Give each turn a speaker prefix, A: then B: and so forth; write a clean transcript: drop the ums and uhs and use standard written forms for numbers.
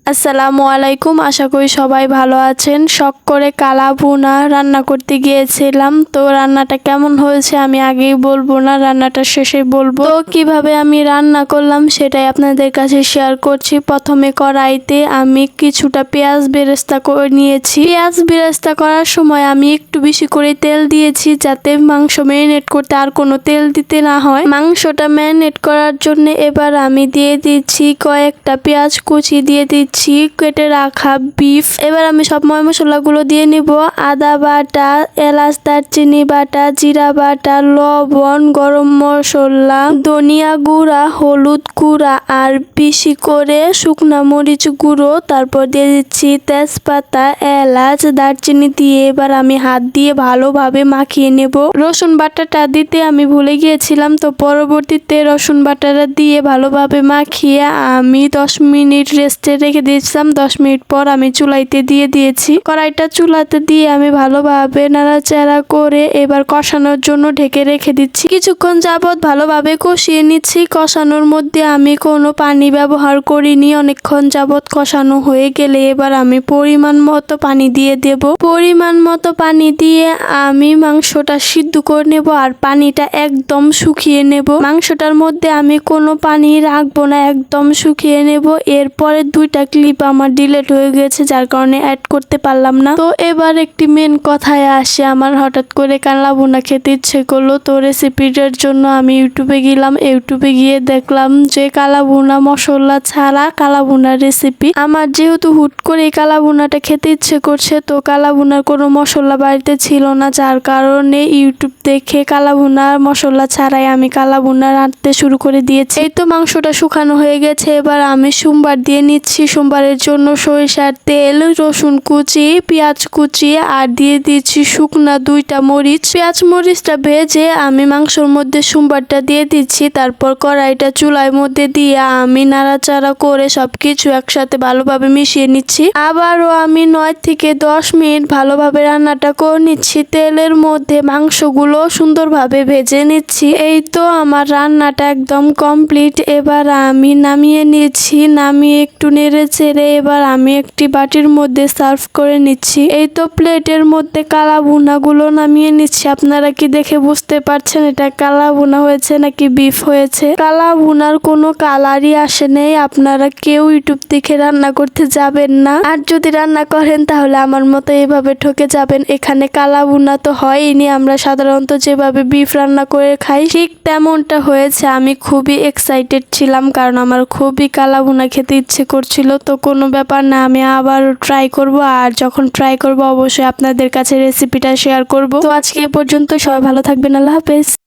A: আসসালামু আলাইকুম, আশা করি সবাই ভালো আছেন। শখ করে কালা ভুনা রান্না করতে গিয়েছিলাম। তো রান্নাটা কেমন হয়েছে আমি আগেই বলবো না, রান্নাটা শেষে বলবো। তো কিভাবে আমি রান্না করলাম সেটাই আপনাদের কাছে শেয়ার করছি। প্রথমে কড়াইতে আমি কিছুটা পেঁয়াজ বেরেস্তা করে নিয়েছি। পেঁয়াজ বেরেস্তা করার সময় আমি একটু বেশি করে তেল দিয়েছি, যাতে মাংস ম্যারিনেট করতে আর কোনো তেল দিতে না হয়। মাংসটা ম্যারিনেট করার জন্য এবার আমি দিয়ে দিচ্ছি কয়েকটা পেঁয়াজ কুচি, দিয়ে দিচ্ছি কেটে রাখা বিফ। এবার আমি সব মশলাগুলো দিয়ে নিব। আদা বাটা, এলাচ, দারচিনি বাটা, জিরা বাটা, লবণ, গরম মশলা, ধনিয়া গুঁড়া, হলুদ গুঁড়া আর বেশি করে শুকনা মরিচ গুঁড়ো। তারপর দিয়ে দিচ্ছি তেজপাতা, এলাচ, দারচিনি দিয়ে এবার আমি হাত দিয়ে ভালোভাবে মাখিয়ে নেব। রসুন বাটাটা দিতে আমি ভুলে গিয়েছিলাম, তো পরবর্তীতে রসুন বাটাটা দিয়ে ভালোভাবে মাখিয়ে আমি 10 মিনিট রেস্টে রেখে দিয়েছিলাম। 10 মিনিট পর আমি চুলাইতে দিয়ে দিয়েছি। কড়াইটা চুলাতে দিয়ে আমি ভালোভাবে নাড়াচাড়া করে এবার কষানোর জন্য ঢেকে রেখে দিচ্ছি। কিছুক্ষণ যাবৎ ভালোভাবে কষিয়ে নিচ্ছি। কষানোর মধ্যে আমি কোনো পানি ব্যবহার করিনি। অনেকক্ষণ যাবৎ কষানো হয়ে গেলে এবার আমি পরিমাণ মতো পানি দিয়ে দেব। পরিমাণ মতো পানি দিয়ে আমি মাংসটা সিদ্ধ করে নেব আর পানিটা একদম শুকিয়ে নেব। মাংসটার মধ্যে আমি কোনো পানি রাখবো না, একদম শুকিয়ে নেব। এরপরে 2টা ক্লিপ আমার ডিলেট হয়ে গেছে, যার কারণে অ্যাড করতে পারলাম না। তো এবার একটি মেন কথায় আসে, আমার হঠাৎ করে কালা ভুনা খেতে ইচ্ছে করলো। তো রেসিপিটার জন্য আমি ইউটিউবে গেলাম। ইউটিউবে গিয়ে দেখলাম যে কালা ভুনা মশলা ছাড়া কালা ভুনার রেসিপি। আমার যেহেতু হুট করে কালা ভুনাটা খেতে ইচ্ছে করছে, তো কালা ভুনার কোনো মশলা বাড়িতে ছিল না, যার কারণে ইউটিউব দেখে কালা ভুনার মশলা ছাড়াই আমি কালা ভুনা রাঁধতে শুরু করে দিয়েছি। এই তো মাংসটা শুকানো হয়ে গেছে। এবার আমি সোমবার দিয়ে নিচ্ছি। সোমবারের জন্য সরিষার তেল, রসুন কুচি, পেঁয়াজ কুচি আর দিয়ে দিচ্ছি শুকনা 2টা মরিচ। পেঁয়াজ মরিচটা ভেজে আমি মাংসর মধ্যে সোমবারটা দিয়ে দিচ্ছি। তারপর কড়াইটা চুলার মধ্যে দিয়ে আমি নাড়াচাড়া করে সবকিছু একসাথে ভালোভাবে মিশিয়ে নিচ্ছি। আবারও আমি 9 থেকে 10 মিনিট ভালোভাবে রান্নাটা করে নিচ্ছি। তেলের মধ্যে মাংসগুলো সুন্দরভাবে ভেজে নিচ্ছি। এই তো আমার রান্নাটা একদম কমপ্লিট। এবার আমি নামিয়ে নিচ্ছি। নামিয়ে একটু নেড়ে চেড়ে এবার আমি একটি বাটির মধ্যে সার্ভ করে নিচ্ছি। এই তো প্লেটের মধ্যে কালা ভুনাগুলো নামিয়ে নিচ্ছি। আপনারা কি দেখে বুঝতে পারছেন এটা কালা ভুনা হয়েছে নাকি বিফ হয়েছে? কালা ভুনার কোনো কালারই আসে নেই। আপনারা কেউ ইউটিউব দেখে রান্না করতে যাবেন না, আর যদি রান্না করেন তাহলে আমার মতো এভাবে ঠকে যাবেন। এখানে কালা ভুনা তো হয়নি, আমরা সাধারণত যেভাবে বিফ রান্না করে খাই ঠিক তেমনটা হয়েছে। আমি খুবই এক্সাইটেড ছিলাম, কারণ আমার খুবই কালা ভুনা খেতে ইচ্ছে করছিল। তো কোনো ব্যাপার না, আমি আবার ট্রাই করব, আর যখন ট্রাই করব অবশ্যই আপনাদের কাছে রেসিপিটা শেয়ার করব। তো আজকে এ পর্যন্ত, সবাই ভালো থাকবেন। আল্লাহ হাফেজ।